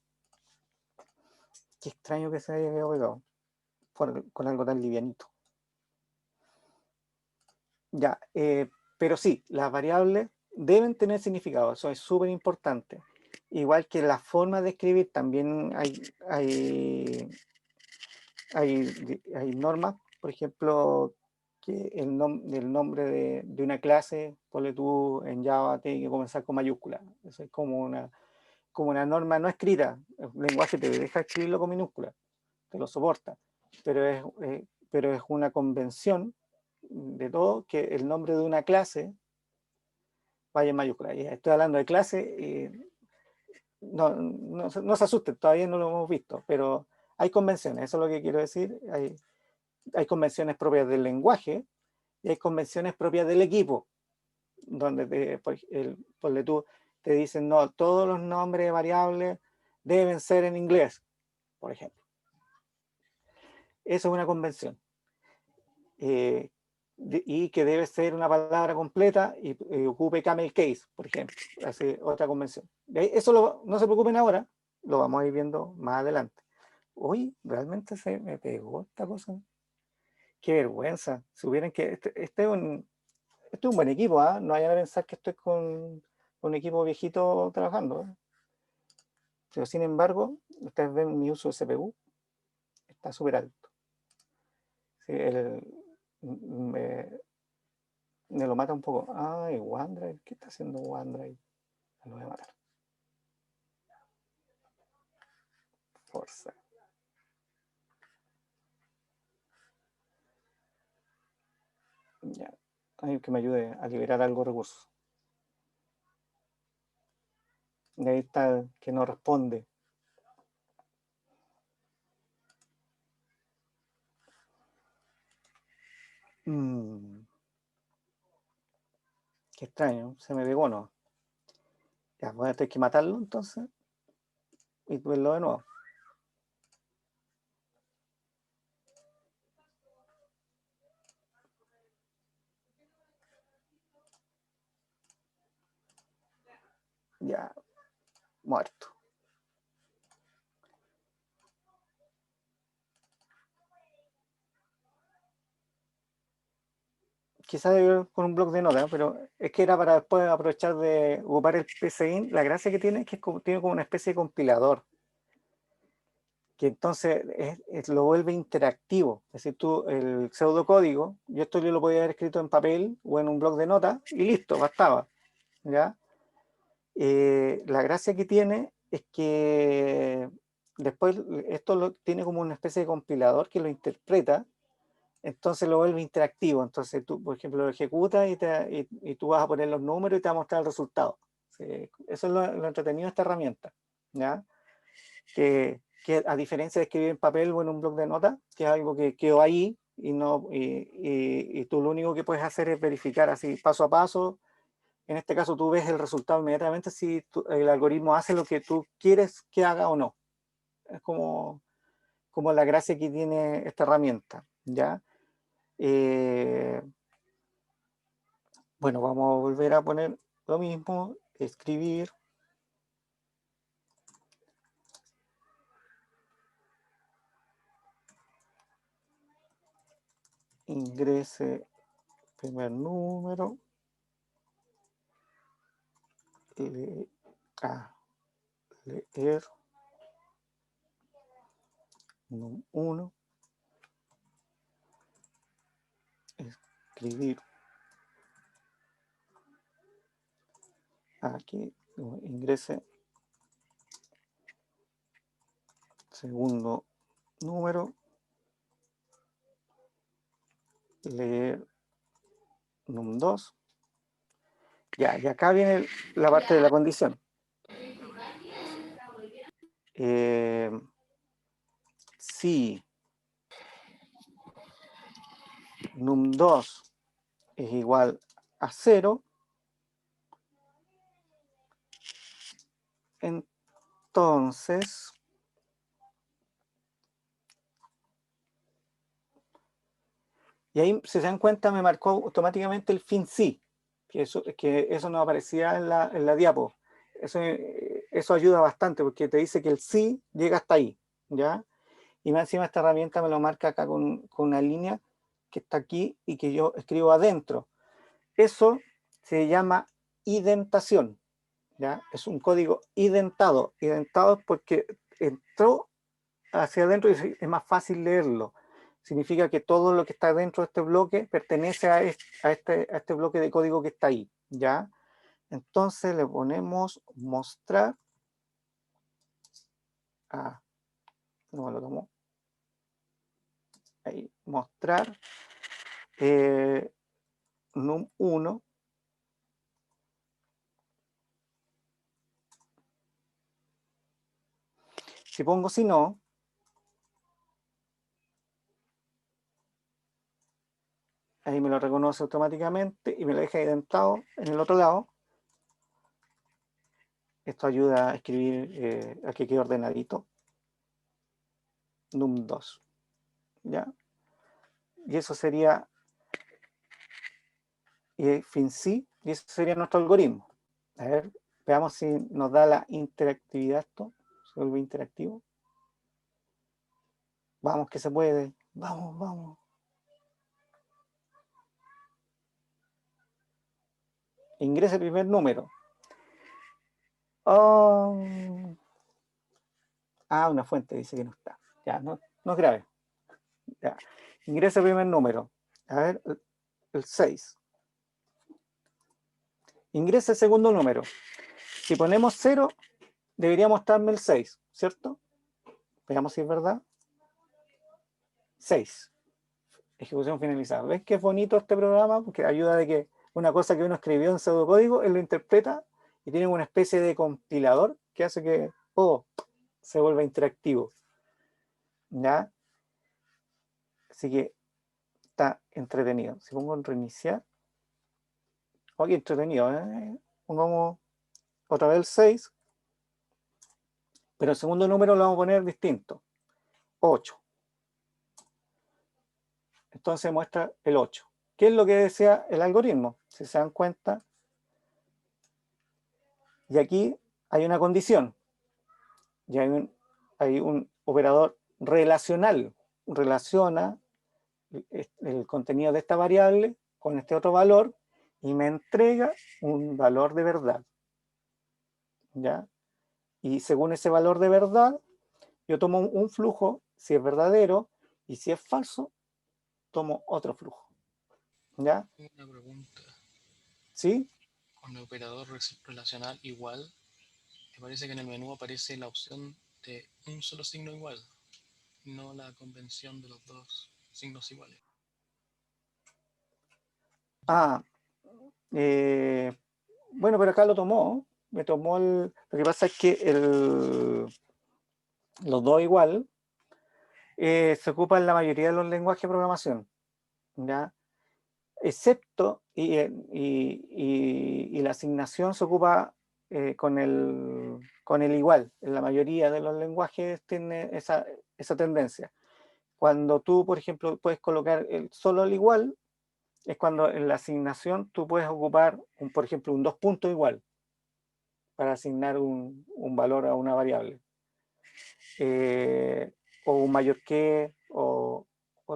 extraño que se haya quedado pegado con algo tan livianito. Ya, pero sí, las variables deben tener significado. Eso es súper importante. Igual que la forma de escribir, también hay normas. por ejemplo, que el nombre de una clase, ponle tú en Java, tiene que comenzar con mayúscula. Eso es como una norma no escrita. El lenguaje te deja escribirlo con minúscula, te lo soporta, pero es una convención de todo que el nombre de una clase vaya en mayúscula. Y estoy hablando de clase, no se asusten, todavía no lo hemos visto, pero hay convenciones, eso es lo que quiero decir. Hay convenciones propias del lenguaje y hay convenciones propias del equipo, donde ponle tú, te dicen, no, todos los nombres de variables deben ser en inglés, por ejemplo. Eso es una convención. Y que debe ser una palabra completa y ocupe camel case, por ejemplo. Hace otra convención. Eso no se preocupen ahora, lo vamos a ir viendo más adelante. Uy, realmente se me pegó esta cosa. Qué vergüenza. Si hubieran que. Este es un buen equipo, ¿ah? No vayan a pensar que estoy con un equipo viejito trabajando, ¿eh? Pero sin embargo, ustedes ven mi uso de CPU, está súper alto. Sí, me lo mata un poco. Ay, OneDrive, ¿qué está haciendo OneDrive? Me lo voy a matar. Forza. Ya. Ay, que me ayude a liberar algo de recursos. Y ahí está el que no responde. Qué extraño, se me pegó, ¿no? Ya, voy a tener que matarlo entonces y verlo de nuevo. Ya, muerto. Quizás con un bloc de notas, pero es que era para después aprovechar de ocupar el PCInt. La gracia que tiene es que tiene como una especie de compilador, que entonces lo vuelve interactivo. Es decir, tú el pseudocódigo, yo lo podía haber escrito en papel o en un bloc de notas y listo, bastaba. ¿Ya? La gracia que tiene es que después esto tiene como una especie de compilador que lo interpreta, entonces lo vuelve interactivo. Entonces tú, por ejemplo, lo ejecutas y tú vas a poner los números y te va a mostrar el resultado. Eso es lo entretenido de esta herramienta, ¿ya? Que a diferencia de escribir en papel o en un bloc de notas, que es algo que quedó ahí y tú lo único que puedes hacer es verificar así paso a paso. En este caso tú ves el resultado inmediatamente si el algoritmo hace lo que tú quieres que haga o no. Es como la gracia que tiene esta herramienta, ¿ya? Bueno, vamos a volver a poner lo mismo, escribir. Ingrese primer número. Leer. Num1. Escribir. Aquí ingrese segundo número, leer num2. Ya, y acá viene la parte de la condición. Si num2 es igual a 0, entonces y ahí, si se dan cuenta, me marcó automáticamente el fin sí, que eso no aparecía en la diapo. Eso ayuda bastante porque te dice que el sí llega hasta ahí, ¿ya? Y más encima esta herramienta me lo marca acá con una línea que está aquí y que yo escribo adentro. Eso se llama identación, ¿ya? Es un código identado. Identado porque entró hacia adentro y es más fácil leerlo. significa que todo lo que está dentro de este bloque pertenece a este bloque de código que está ahí, ¿ya? Entonces le ponemos mostrar. Ah, no me lo tomó. Ahí, mostrar num1. Si pongo si no, ahí me lo reconoce automáticamente y me lo deja identado en el otro lado. Esto ayuda a escribir a que quede ordenadito. num2. ¿Ya? Y eso sería fin sí, y eso sería nuestro algoritmo. A ver, veamos si nos da la interactividad esto. Se vuelve interactivo. Vamos que se puede. Vamos, vamos. Ingrese el primer número. Oh. Ah, una fuente dice que no está. Ya, no es grave. Ya. Ingresa el primer número. A ver, el 6. Ingresa el segundo número. Si ponemos 0, debería mostrarme el 6, ¿cierto? Veamos si es verdad. 6. Ejecución finalizada. ¿Ves qué es bonito este programa? Porque ayuda de que una cosa que uno escribió en pseudocódigo, él lo interpreta y tiene una especie de compilador que hace que se vuelva interactivo. ¿Ya? Así que está entretenido. Si pongo en reiniciar. Qué entretenido, ¿eh? Pongamos otra vez el 6. Pero el segundo número lo vamos a poner distinto. 8. Entonces muestra el 8. ¿Qué es lo que desea el algoritmo? Si se dan cuenta. Y aquí hay una condición. Y hay un operador relacional. Relaciona el contenido de esta variable con este otro valor y me entrega un valor de verdad. ¿Ya? Y según ese valor de verdad, yo tomo un flujo, si es verdadero, y si es falso, tomo otro flujo. ¿Ya? Una pregunta. ¿Sí? Con el operador relacional igual, me parece que en el menú aparece la opción de un solo signo igual, no la convención de los dos signos iguales. Ah, bueno, pero acá lo tomó. Me tomó lo que pasa es que los dos igual se ocupan en la mayoría de los lenguajes de programación, ¿ya? Excepto, y la asignación se ocupa con el igual. En la mayoría de los lenguajes tiene esa tendencia. Cuando tú, por ejemplo, puedes colocar solo el igual, es cuando en la asignación tú puedes ocupar, por ejemplo, un 2 puntos igual para asignar un valor a una variable. O un mayor que, o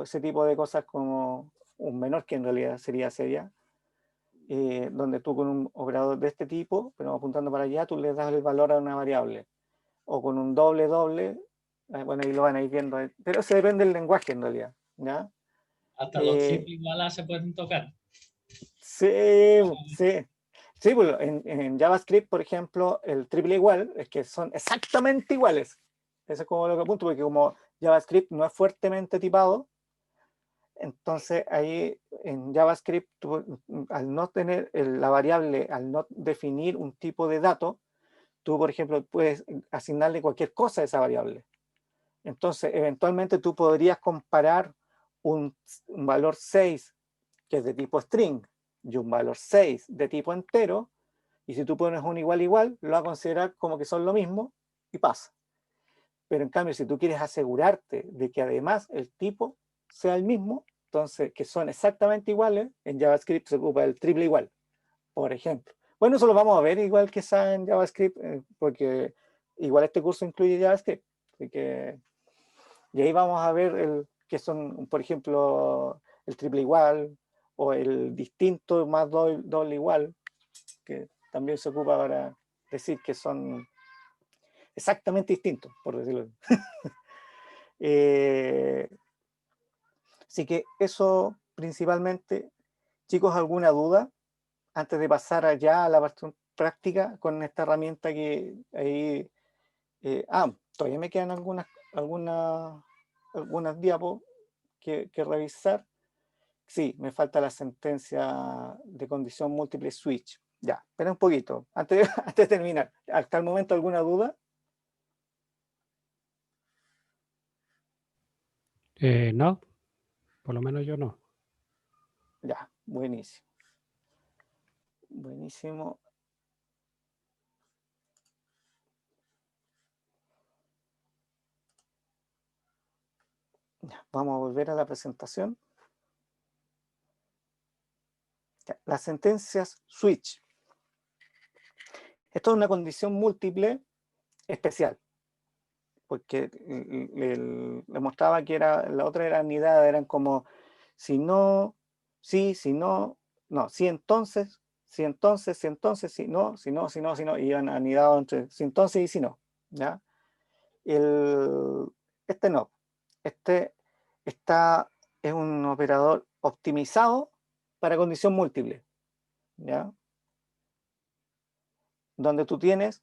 ese tipo de cosas como un menor que en realidad sería, donde tú con un operador de este tipo, pero apuntando para allá, tú le das el valor a una variable. O con un doble, bueno, ahí lo van a ir viendo, pero eso depende del lenguaje en realidad, ¿ya? Hasta los triples iguales se pueden tocar. Sí, sí. Sí, pues en JavaScript, por ejemplo, el triple igual es que son exactamente iguales. Eso es como lo que apunto, porque como JavaScript no es fuertemente tipado, entonces ahí en JavaScript, tú, al no tener la variable, al no definir un tipo de dato, tú, por ejemplo, puedes asignarle cualquier cosa a esa variable. Entonces, eventualmente tú podrías comparar un valor 6 que es de tipo string y un valor 6 de tipo entero, y si tú pones un igual igual, lo va a considerar como que son lo mismo y pasa. Pero en cambio, si tú quieres asegurarte de que además el tipo sea el mismo, entonces que son exactamente iguales, en JavaScript se ocupa el triple igual, por ejemplo. Bueno, eso lo vamos a ver igual que está en JavaScript, porque igual este curso incluye JavaScript. Así que, y ahí vamos a ver que son, por ejemplo, el triple igual o el distinto más doble igual, que también se ocupa para decir que son exactamente distintos, por decirlo así. Así que eso principalmente. Chicos, ¿alguna duda antes de pasar allá a la parte práctica con esta herramienta que ahí... todavía me quedan algunas diapos que revisar. Sí, me falta la sentencia de condición múltiple switch. Ya, espera un poquito, antes de terminar. ¿Hasta el momento alguna duda? No, por lo menos yo no. Ya, buenísimo. Buenísimo. Ya, vamos a volver a la presentación. Ya, las sentencias switch. Esto es una condición múltiple especial, porque le mostraba que la otra era anidada, eran como si no, sí, si no, no, si entonces, si entonces, si entonces, si no, si no, si no, si no, y iban anidados entre si entonces y si no, ¿ya? Este no, este es un operador optimizado para condición múltiple, ¿ya? Donde tú tienes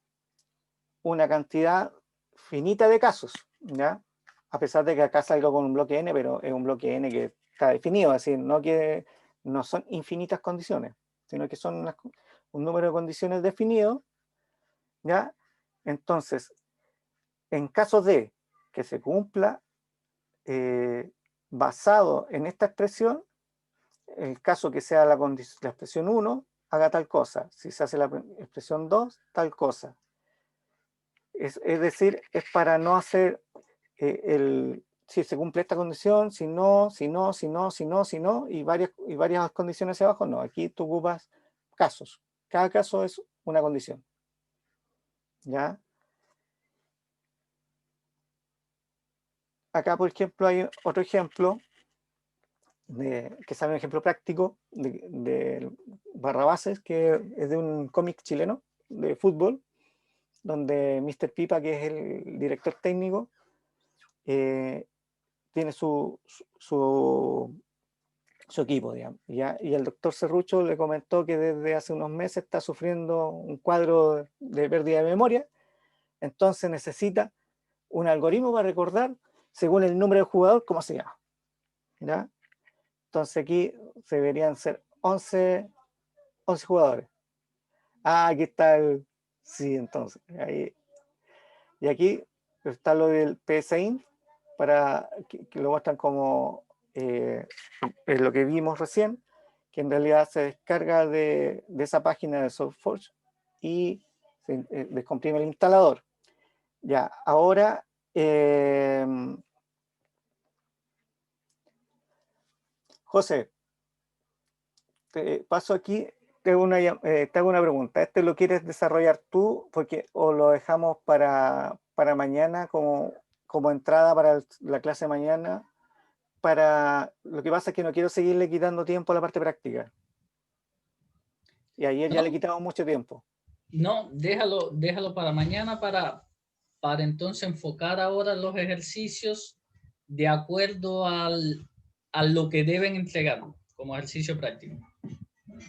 una cantidad finita de casos, ¿ya? A pesar de que acá salgo con un bloque n, pero es un bloque n que está definido, es decir, no son infinitas condiciones, sino que son un número de condiciones definido, ¿ya? Entonces, en caso de que se cumpla basado en esta expresión, el caso que sea la expresión 1, haga tal cosa. Si se hace la expresión 2, tal cosa. Es decir, es para no hacer si se cumple esta condición, si no, y varias condiciones hacia abajo, no. Aquí tú ocupas casos. Cada caso es una condición. ¿Ya? Acá, por ejemplo, hay otro ejemplo, que sale un ejemplo práctico de Barrabases, que es de un cómic chileno de fútbol, donde Mr. Pipa, que es el director técnico, tiene su equipo, digamos, ¿ya? Y el doctor Serrucho le comentó que desde hace unos meses está sufriendo un cuadro de pérdida de memoria, entonces necesita un algoritmo para recordar, según el nombre del jugador, cómo se llama, ¿ya? Entonces aquí se deberían ser 11 jugadores. Aquí está sí, entonces, ahí. Y aquí está lo del PSINT, para que lo muestran como es lo que vimos recién, que en realidad se descarga de esa página de SourceForge y se descomprime el instalador. Ya, ahora José, te paso aquí, te hago una pregunta. ¿Este lo quieres desarrollar tú o lo dejamos para mañana como entrada para la clase de mañana? Lo que pasa es que no quiero seguirle quitando tiempo a la parte práctica. Y ayer ya le quitamos mucho tiempo. No, déjalo para mañana para entonces enfocar ahora los ejercicios de acuerdo a lo que deben entregar como ejercicio práctico.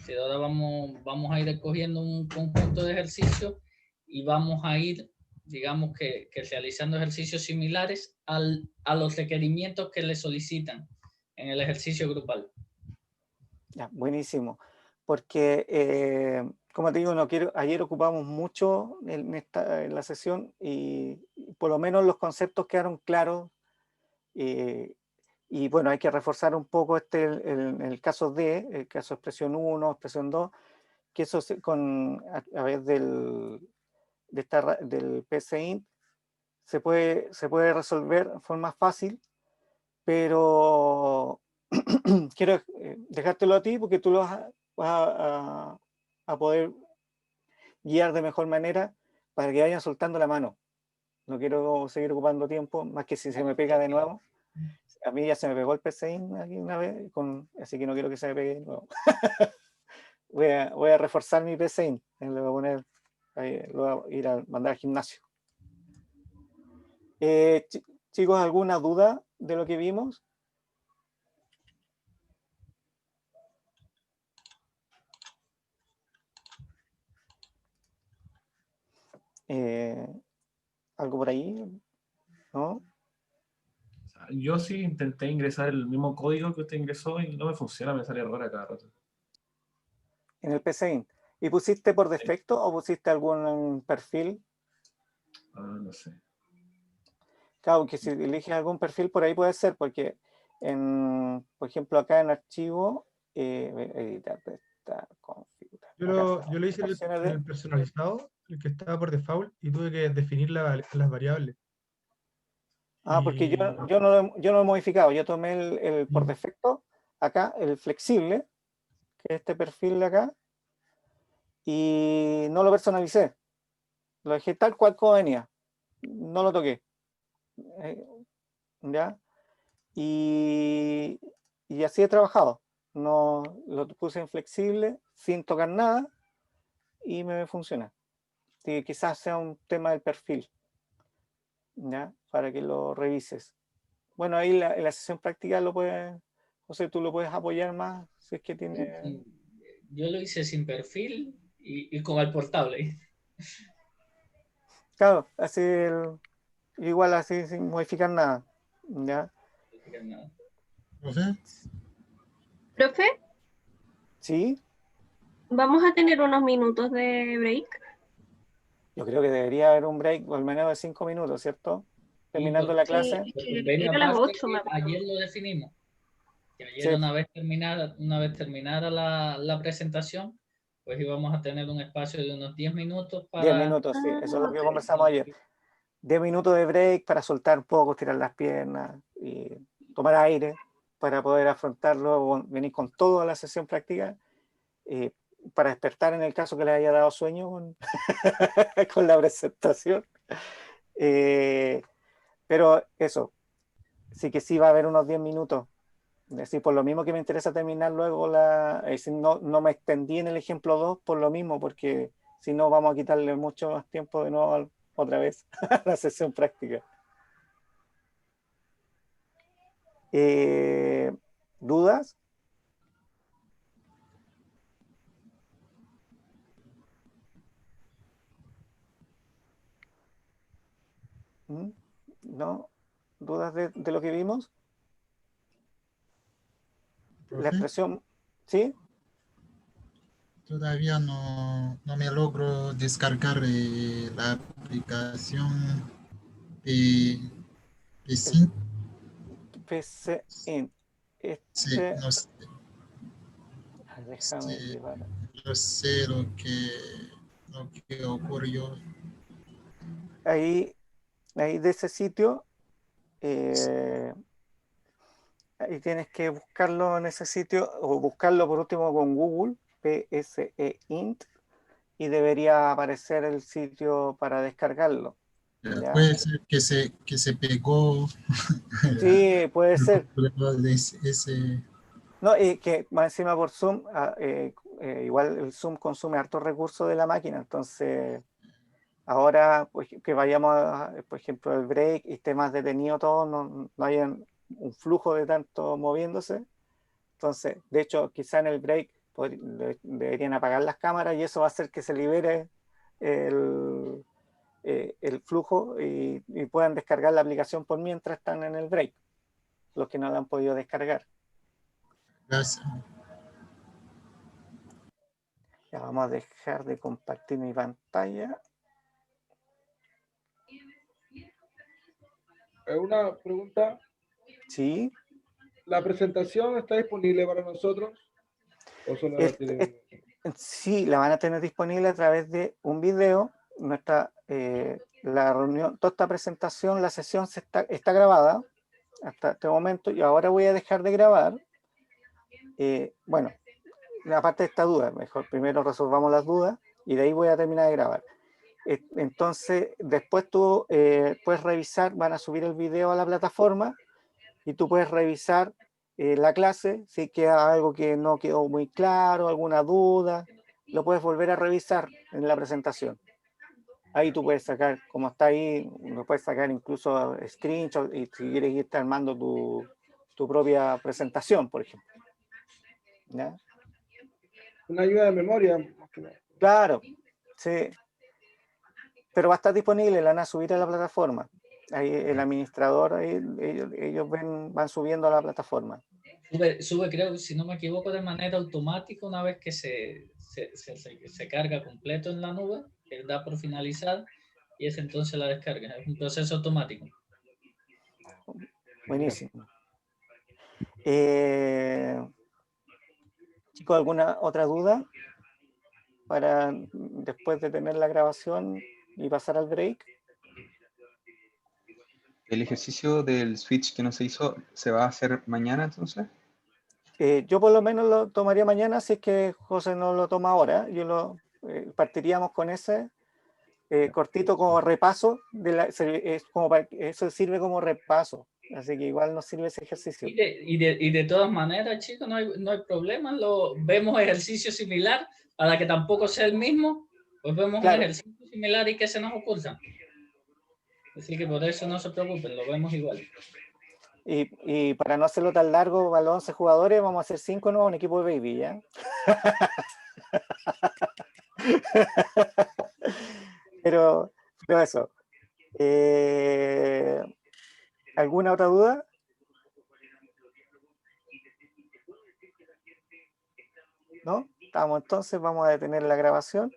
Sí, ahora vamos a ir escogiendo un conjunto de ejercicios y vamos a ir, digamos que realizando ejercicios similares a los requerimientos que le solicitan en el ejercicio grupal. Ya, buenísimo. Porque, como te digo, ayer ocupamos mucho en la sesión y por lo menos los conceptos quedaron claros. Y bueno, hay que reforzar un poco el caso el caso expresión 1, expresión 2, que eso a través del PSINT se puede resolver de forma fácil, pero quiero dejártelo a ti porque tú lo vas a poder guiar de mejor manera para que vayan soltando la mano. No quiero seguir ocupando tiempo, más que si se me pega de nuevo. A mí ya se me pegó el PSINT aquí una vez, así que no quiero que se me pegue de nuevo. voy a reforzar mi PSINT, lo voy a poner, lo voy a ir a mandar al gimnasio. Chicos, ¿alguna duda de lo que vimos? ¿Algo por ahí? ¿No? Yo sí intenté ingresar el mismo código que usted ingresó y no me funciona, me sale error a cada rato. En el PCInt. ¿Y pusiste por defecto o pusiste algún perfil? No sé. Claro, que si eliges algún perfil por ahí puede ser, porque por ejemplo acá en archivo, editar, configurar. Yo lo hice en el personalizado, el que estaba por default, y tuve que definir las variables. Porque Y- yo no lo he modificado, yo tomé el por y- defecto, acá, el flexible, que es este perfil de acá, y no lo personalicé. Lo dejé tal cual como venía. No lo toqué. ¿Ya? Y así he trabajado. No lo puse en flexible, sin tocar nada, y me funciona. Sí, quizás sea un tema del perfil, ¿ya? Para que lo revises. Bueno, ahí en la sesión práctica lo puedes, José, tú lo puedes apoyar más si es que tiene. Yo lo hice sin perfil y con el portable. Claro, así igual así sin modificar nada, ¿ya? ¿Profe? Profe, Sí, vamos a tener unos minutos de break. yo creo que debería haber un break o al menos de 5 minutos, ¿cierto? Terminando la clase. Sí, El convenio era a las aparte 8, que me acuerdo. ayer lo definimos. Que ayer Sí. una vez terminara la presentación, pues íbamos a tener un espacio de unos 10 minutos 10 para... minutos, sí, eso es lo que ok. conversamos ayer. 10 minutos de break para soltar un poco, estirar las piernas y tomar aire para poder afrontarlo, venir con todo a la sesión práctica, para despertar en el caso que les haya dado sueño con, con la presentación. Pero eso, sí que sí va a haber unos 10 minutos. Es decir, por lo mismo que me interesa terminar luego no me extendí en el ejemplo 2 por lo mismo, porque si no vamos a quitarle mucho más tiempo de nuevo otra vez a la sesión práctica. ¿Dudas? ¿Mm? ¿No? ¿Dudas de lo que vimos? La ¿Profe? expresión, ¿sí? Todavía no me logro descargar la aplicación de PCInt. PCInt. Sí, no sé, Déjame llevar. no sé lo que ocurrió. Ahí de ese sitio, ahí tienes que buscarlo en ese sitio o buscarlo por último con Google, PSEInt, y debería aparecer el sitio para descargarlo. ¿Ya? Puede ser que se pegó Sí, puede ser. ese. No, y que más encima por Zoom, igual el Zoom consume hartos recursos de la máquina, entonces ahora pues, que vayamos, por ejemplo, el break y esté más detenido todo, no haya un flujo de tanto moviéndose. Entonces, de hecho, quizá en el break deberían apagar las cámaras y eso va a hacer que se libere el flujo y puedan descargar la aplicación por mientras están en el break, los que no la han podido descargar. Gracias. Ya vamos a dejar de compartir mi pantalla. Una pregunta. Sí. ¿La presentación está disponible para nosotros? ¿O solo la tienen? Sí, la van a tener disponible a través de un video. La reunión, toda esta presentación, la sesión está grabada hasta este momento y ahora voy a dejar de grabar. Bueno, aparte de esta duda, mejor primero resolvamos las dudas y de ahí voy a terminar de grabar. Entonces, después tú puedes revisar, van a subir el video a la plataforma y tú puedes revisar la clase, si queda algo que no quedó muy claro, alguna duda, lo puedes volver a revisar en la presentación. Ahí tú puedes sacar, como está ahí, lo puedes sacar incluso screenshot y si quieres irte armando tu propia presentación, por ejemplo. ¿Ya? Una ayuda de memoria. Claro, sí. Pero va a estar disponible, la van a subir a la plataforma. Ahí el administrador, ahí, ellos van subiendo a la plataforma. Sube, creo, si no me equivoco, de manera automática una vez que se carga completo en la nube, él da por finalizada y es entonces la descarga. Es un proceso automático. Buenísimo. Chicos, ¿alguna otra duda para después de tener la grabación y pasar al break? ¿El ejercicio del switch que no se hizo se va a hacer mañana entonces? Yo por lo menos lo tomaría mañana, si es que José no lo toma ahora. Partiríamos con ese cortito como repaso. Eso sirve como repaso, así que igual nos sirve ese ejercicio. Y de todas maneras, chicos, no hay problema. Vemos ejercicio similar, para que tampoco sea el mismo, pues vemos un ejercicio similar y que se nos oculta. Así que por eso no se preocupen, lo vemos igual. Y para no hacerlo tan largo, para los 11 jugadores, vamos a hacer 5 nuevos, un equipo de baby, ¿ya? pero eso. ¿Alguna otra duda? ¿No? Entonces vamos a detener la grabación.